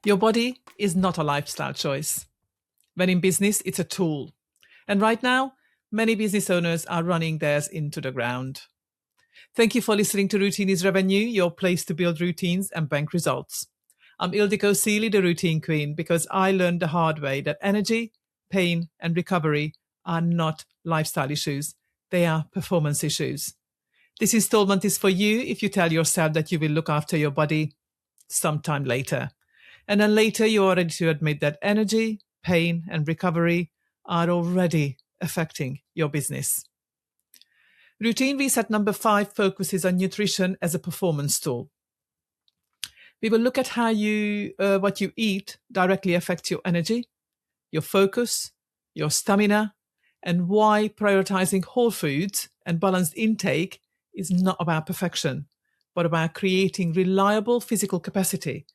Your body is not a lifestyle choice. When in business, it's a tool. And right now, many business owners are running theirs into the ground. Thank you for listening to Routine is Revenue, your place to build routines and bank results. I'm Ildikó Sealey, the routine queen, because I learned the hard way that energy, pain, and recovery are not lifestyle issues. They are performance issues. This installment is for you if you tell yourself that you will look after your body sometime later. And then later you are ready to admit that energy, pain, and recovery are already affecting your business. Routine Reset number 5 focuses on nutrition as a performance tool. We will look at how what you eat directly affects your energy, your focus, your stamina, and why prioritizing whole foods and balanced intake is not about perfection, but about creating reliable physical capacity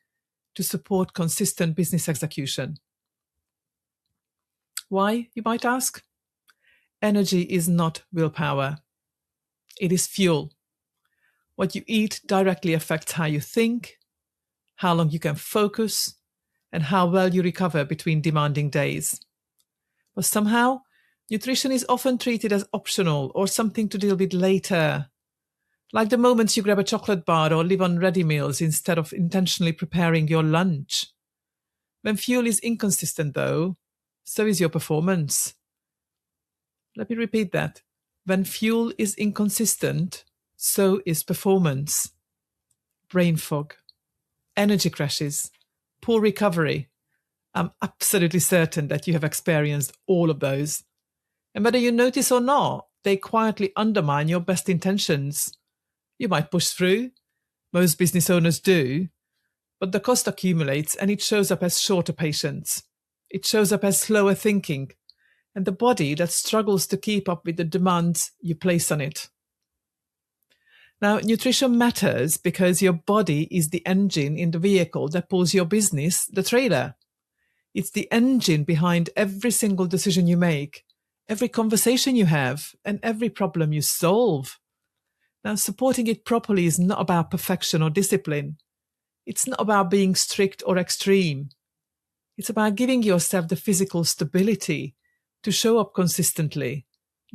to support consistent business execution. Why, you might ask? Energy is not willpower. It is fuel. What you eat directly affects how you think, how long you can focus, and how well you recover between demanding days. But somehow, nutrition is often treated as optional or something to deal with later. Like the moments you grab a chocolate bar or live on ready meals instead of intentionally preparing your lunch. When fuel is inconsistent, though, so is your performance. Let me repeat that. When fuel is inconsistent, so is performance. Brain fog, energy crashes, poor recovery. I'm absolutely certain that you have experienced all of those. And whether you notice or not, they quietly undermine your best intentions. You might push through, most business owners do, but the cost accumulates and it shows up as shorter patience. It shows up as slower thinking, and the body that struggles to keep up with the demands you place on it. Now, nutrition matters because your body is the engine in the vehicle that pulls your business, the trailer. It's the engine behind every single decision you make, every conversation you have, and every problem you solve. Now, supporting it properly is not about perfection or discipline. It's not about being strict or extreme. It's about giving yourself the physical stability to show up consistently,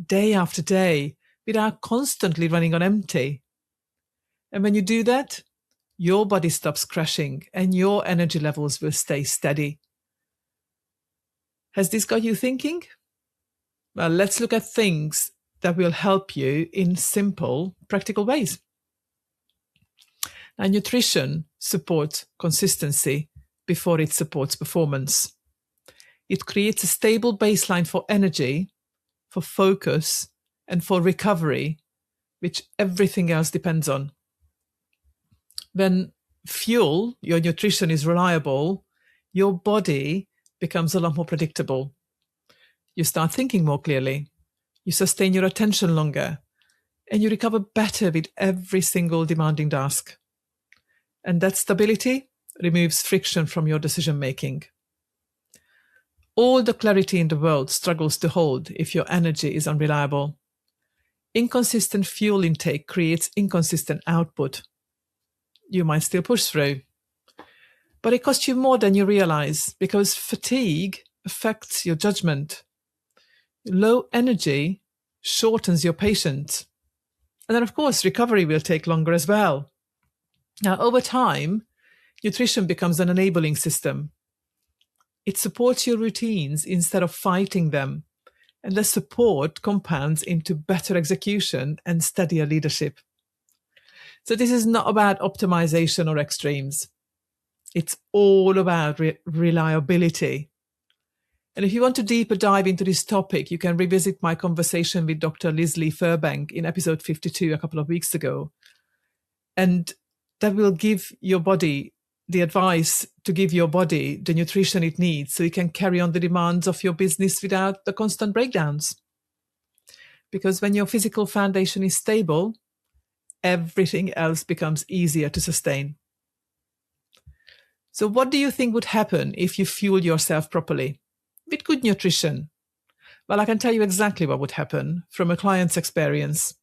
day after day, without constantly running on empty. And when you do that, your body stops crashing and your energy levels will stay steady. Has this got you thinking? Well, let's look at things that will help you in simple, practical ways. Now, nutrition supports consistency before it supports performance. It creates a stable baseline for energy, for focus, and for recovery, which everything else depends on. When fuel, your nutrition, is reliable, your body becomes a lot more predictable. You start thinking more clearly. You sustain your attention longer, and you recover better with every single demanding task. And that stability removes friction from your decision-making. All the clarity in the world struggles to hold if your energy is unreliable. Inconsistent fuel intake creates inconsistent output. You might still push through, but it costs you more than you realize because fatigue affects your judgment. Low energy shortens your patience. And then, of course, recovery will take longer as well. Now, over time, nutrition becomes an enabling system. It supports your routines instead of fighting them, and the support compounds into better execution and steadier leadership. So this is not about optimization or extremes. It's all about reliability. And if you want to deeper dive into this topic, you can revisit my conversation with Dr. Leslie Fairbank in episode 52 a couple of weeks ago. And that will give your body the advice to give your body the nutrition it needs so you can carry on the demands of your business without the constant breakdowns. Because when your physical foundation is stable, everything else becomes easier to sustain. So what do you think would happen if you fuel yourself properly? With good nutrition? Well, I can tell you exactly what would happen from a client's experience.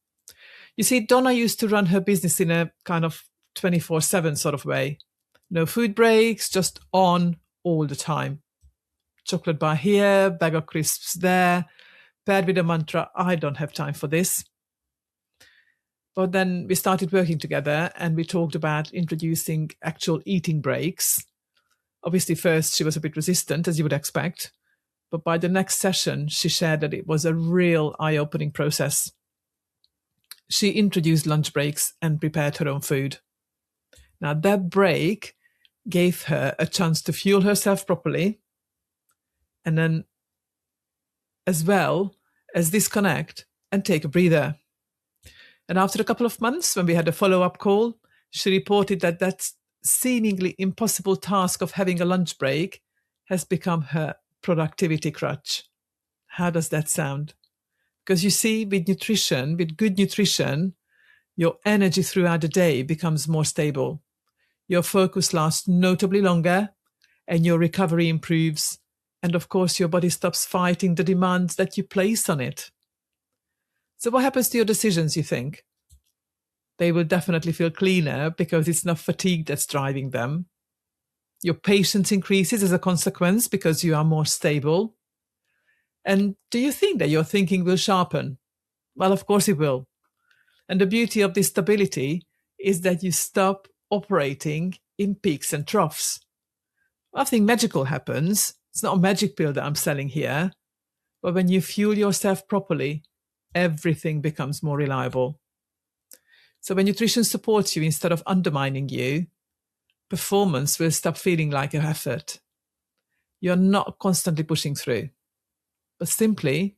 You see, Donna used to run her business in a kind of 24/7 sort of way. No food breaks, just on all the time. Chocolate bar here, bag of crisps there, paired with a mantra, I don't have time for this. But then we started working together and we talked about introducing actual eating breaks. Obviously, first she was a bit resistant, as you would expect. But by the next session, she shared that it was a real eye-opening process. She introduced lunch breaks and prepared her own food. Now, that break gave her a chance to fuel herself properly and then as well as disconnect and take a breather. And after a couple of months, when we had a follow-up call, she reported that that seemingly impossible task of having a lunch break has become her productivity crutch. How does that sound? Because you see, with nutrition, with good nutrition, your energy throughout the day becomes more stable. Your focus lasts notably longer and your recovery improves. And of course, your body stops fighting the demands that you place on it. So what happens to your decisions, you think? They will definitely feel cleaner because it's not fatigue that's driving them. Your patience increases as a consequence because you are more stable. And do you think that your thinking will sharpen? Well, of course it will. And the beauty of this stability is that you stop operating in peaks and troughs. Nothing magical happens. It's not a magic pill that I'm selling here. But when you fuel yourself properly, everything becomes more reliable. So when nutrition supports you instead of undermining you, performance will stop feeling like an effort. You're not constantly pushing through, but simply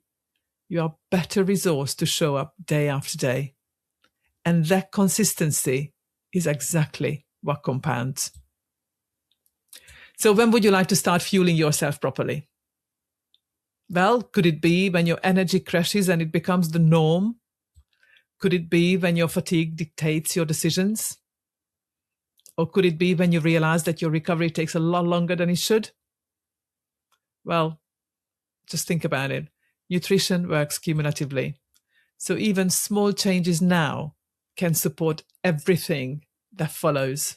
you are better resourced to show up day after day. And that consistency is exactly what compounds. So when would you like to start fueling yourself properly? Well, could it be when your energy crashes and it becomes the norm? Could it be when your fatigue dictates your decisions? Or could it be when you realize that your recovery takes a lot longer than it should? Well, just think about it. Nutrition works cumulatively. So even small changes now can support everything that follows.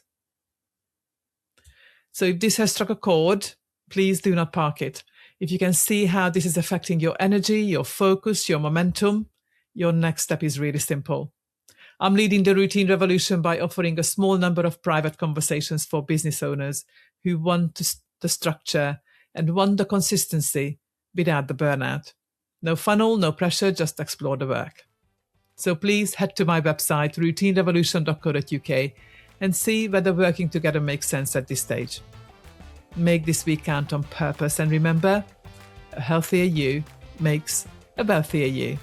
So if this has struck a chord, please do not park it. If you can see how this is affecting your energy, your focus, your momentum, your next step is really simple. I'm leading the routine revolution by offering a small number of private conversations for business owners who want the structure and want the consistency without the burnout. No funnel, no pressure, just explore the work. So please head to my website, routinerevolution.co.uk, and see whether working together makes sense at this stage. Make this week count on purpose, and remember, a healthier you makes a wealthier you.